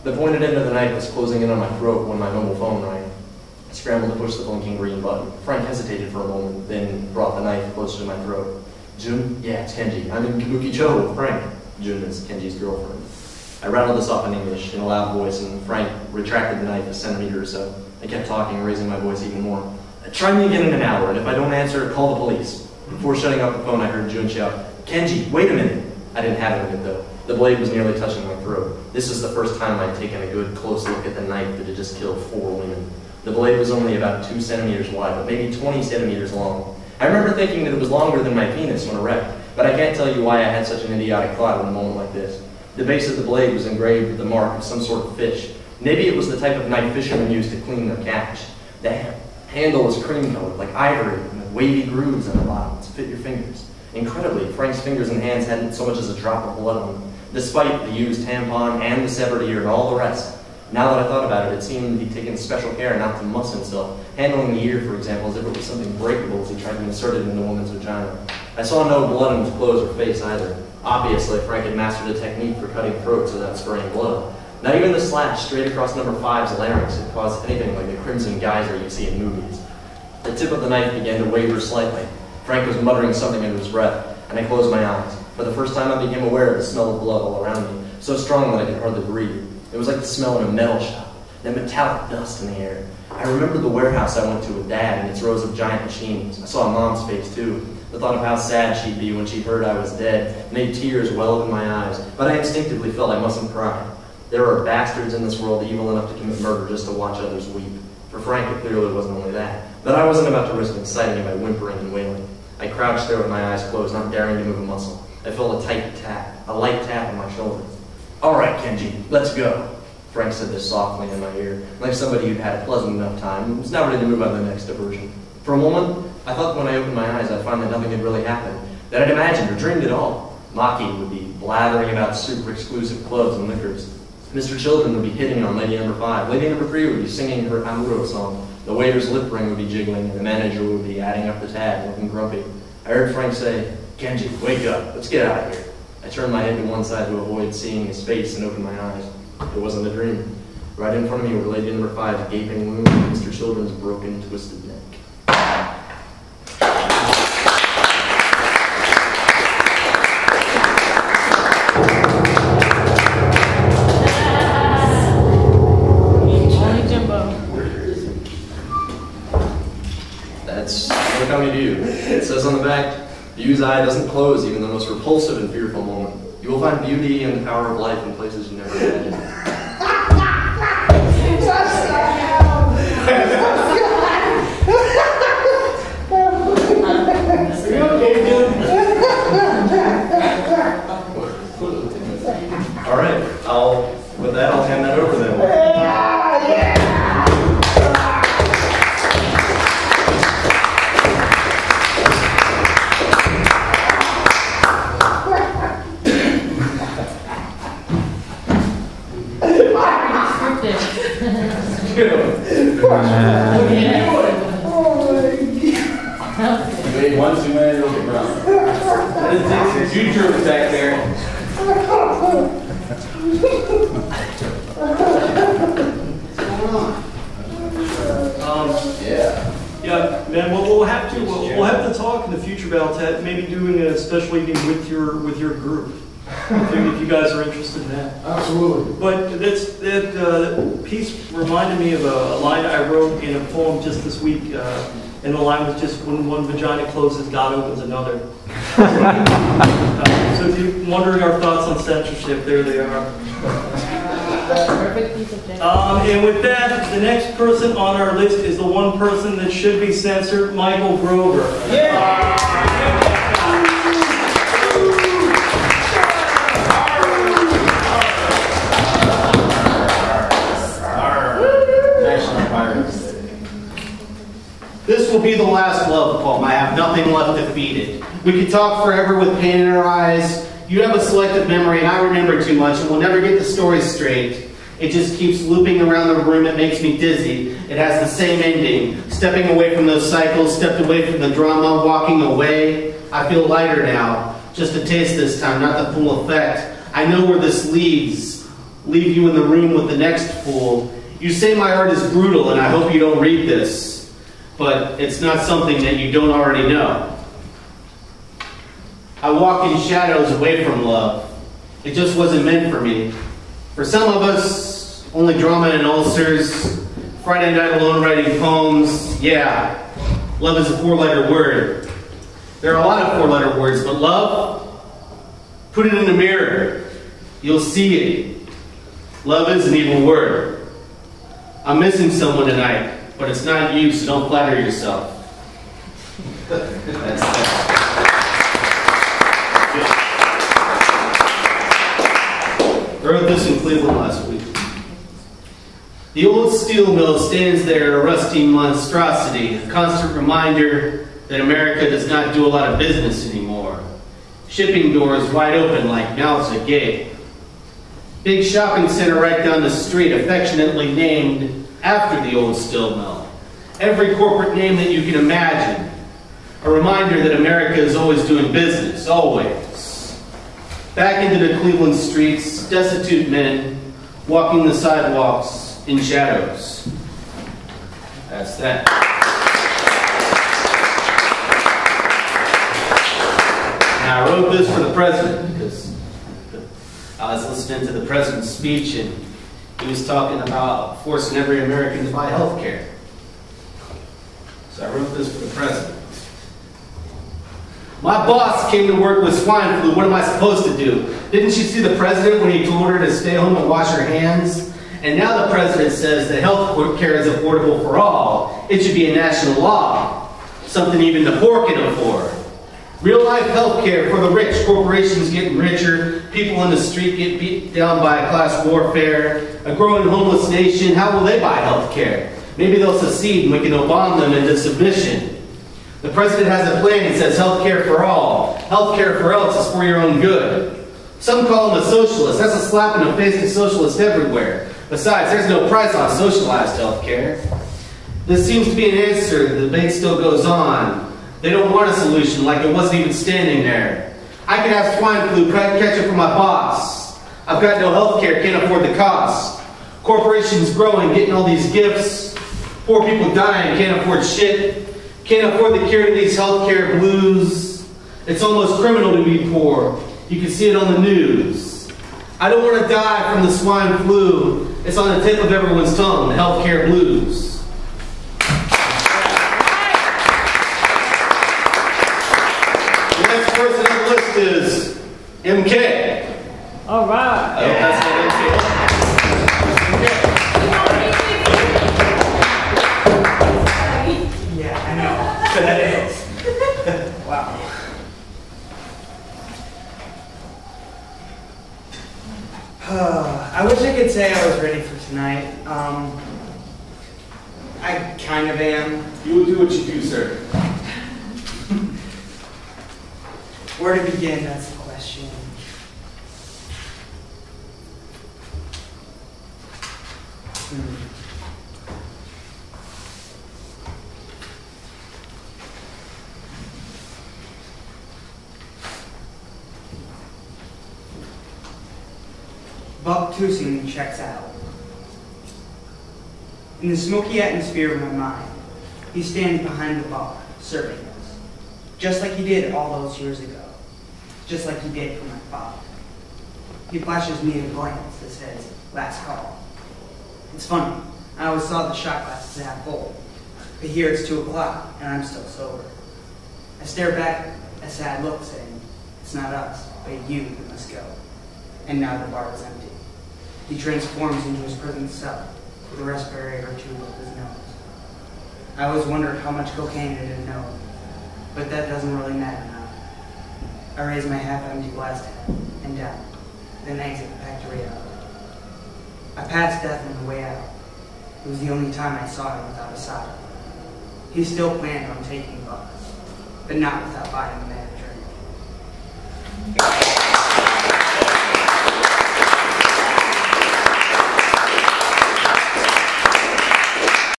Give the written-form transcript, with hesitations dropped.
The pointed end of the knife was closing in on my throat when my mobile phone rang. I scrambled to push the blinking green button. Frank hesitated for a moment, then brought the knife closer to my throat. Jun? Yeah, it's Kenji. I'm in Kabuki-cho with Frank. Jun is Kenji's girlfriend. I rattled this off in English in a loud voice, and Frank retracted the knife a centimeter or so. I kept talking, raising my voice even more. Try me again in an hour, and if I don't answer, call the police. Before shutting up the phone, I heard Jun shout, Kenji, wait a minute! I didn't have a minute, though. The blade was nearly touching my throat. This was the first time I'd taken a good, close look at the knife that had just killed 4 women. The blade was only about 2 centimeters wide, but maybe 20 centimeters long. I remember thinking that it was longer than my penis when erect, but I can't tell you why I had such an idiotic thought in a moment like this. The base of the blade was engraved with the mark of some sort of fish. Maybe it was the type of knife fishermen used to clean their catch. The handle was cream-colored, like ivory, with wavy grooves on the bottom to fit your fingers. Incredibly, Frank's fingers and hands hadn't so much as a drop of blood on them, despite the used tampon and the severed ear and all the rest. Now that I thought about it, it seemed he'd taken special care not to muss himself, handling the ear, for example, as if it was something breakable as he tried to insert it in the woman's vagina. I saw no blood on his clothes or face either. Obviously, Frank had mastered a technique for cutting throats without spraying blood. Not even the slash straight across number 5's larynx had caused anything like the crimson geyser you see in movies. The tip of the knife began to waver slightly. Frank was muttering something under his breath, and I closed my eyes. For the first time, I became aware of the smell of blood all around me, so strong that I could hardly breathe. It was like the smell in a metal shop, that metallic dust in the air. I remembered the warehouse I went to with Dad and its rows of giant machines. I saw Mom's face, too. The thought of how sad she'd be when she heard I was dead made tears well up in my eyes, but I instinctively felt I mustn't cry. There are bastards in this world evil enough to commit murder just to watch others weep. For Frank, it clearly wasn't only that, but I wasn't about to risk inciting him by whimpering and wailing. I crouched there with my eyes closed, not daring to move a muscle. I felt a tight tap, a light tap on my shoulder. All right, Kenji, let's go. Frank said this softly in my ear, like somebody who'd had a pleasant enough time and was now ready to move on to the next diversion. For a moment, I thought that when I opened my eyes, I'd find that nothing had really happened, that I'd imagined or dreamed at all. Maki would be blathering about super exclusive clubs and liquors. Mr. Children would be hitting on lady number 5. Lady number 3 would be singing her Amuro song. The waiter's lip ring would be jiggling, and the manager would be adding up the tab, looking grumpy. I heard Frank say, Kenji, wake up, let's get out of here. I turned my head to one side to avoid seeing his face and opened my eyes. It wasn't a dream. Right in front of me were lady number 5's gaping wound and Mr. Children's broken, twisted neck. That's what coming to you. It says on the back, View's eye doesn't close even the most repulsive and fearful moment. You will find beauty and the power of life in places you never imagined. Are you okay, dude? All right, with that, I'll hand that over then. You made one too many little brown. You drew it back there. Yeah, man. Well, we'll have to talk in the future about maybe doing a special evening with your group. If you guys are interested in that. Absolutely. But that piece reminded me of a line I wrote in a poem just this week, and the line was just, when one vagina closes, God opens another. So if you're wondering our thoughts on censorship, there they are. Perfect piece of and with that, the next person on our list is the one person that should be censored, Michael Grover. Yeah! This will be the last love poem. I have nothing left to feed it. We could talk forever with pain in our eyes. You have a selective memory and I remember too much and we'll never get the story straight. It just keeps looping around the room. It makes me dizzy. It has the same ending. Stepping away from those cycles, stepped away from the drama, walking away. I feel lighter now. Just a taste this time, not the full effect. I know where this leads. leave you in the room with the next fool. You say my art is brutal, and I hope you don't read this, but it's not something that you don't already know. I walk in shadows away from love. It just wasn't meant for me. For some of us, only drama and ulcers, Friday night alone writing poems. Yeah, love is a 4-letter word. There are a lot of 4-letter words, but love, put it in the mirror. You'll see it. Love is an evil word. I'm missing someone tonight, but it's not you, so don't flatter yourself. That's that. I wrote this in Cleveland last week. The old steel mill stands there, a rusty monstrosity, a constant reminder that America does not do a lot of business anymore. Shipping doors wide open like mouths agape. Big shopping center right down the street, affectionately named after the old steel mill. Every corporate name that you can imagine. A reminder that America is always doing business, always. Back into the Cleveland streets, destitute men walking the sidewalks in shadows. That's that. Now, I wrote this for the president because I was listening to the president's speech and he was talking about forcing every American to buy health care. So I wrote this for the president. My boss came to work with swine flu. What am I supposed to do? Didn't she see the president when he told her to stay home and wash her hands? And now the president says that health care is affordable for all. It should be a national law. Something even the poor can afford. Real life health care for the rich. Corporations getting richer. People in the street get beat down by class warfare. A growing homeless nation. How will they buy health care? Maybe they'll secede and we can Obama them into submission. The president has a plan. He says health care for all. Health care for else is for your own good. Some call him a socialist. That's a slap in the face to socialists everywhere. Besides, there's no price on socialized health care. This seems to be an answer. The debate still goes on. They don't want a solution like it wasn't even standing there. I could have swine flu, catch it from my boss. I've got no health care, can't afford the cost. Corporations growing, getting all these gifts. Poor people dying, can't afford shit. Can't afford the cure to these healthcare blues. It's almost criminal to be poor. You can see it on the news. I don't want to die from the swine flu. It's on the tip of everyone's tongue, the healthcare blues. The next person on the list is MK. All right. I hope that's not MK. That is. Wow. I wish I could say I was ready for tonight. I kind of am. You will do what you do, sir. Where to begin, that's the question. Buck Toussaint checks out. In the smoky atmosphere of my mind, he stands behind the bar, serving us. Just like he did all those years ago. Just like he did for my father. He flashes me a glance that says, last call. It's funny, I always saw the shot glasses half full. But here it's 2 o'clock, and I'm still sober. I stare back a sad look, saying, it's not us, but you that must go. And now the bar is empty. He transforms into his prison cell with a respirator or 2 up his nose. I always wondered how much cocaine it had known, but that doesn't really matter now. I raise my half-empty glass tab and down, then exit the factory out. I passed death on the way out. It was the only time I saw him without a sock. He still planned on taking Buck, but not without buying the man a drink.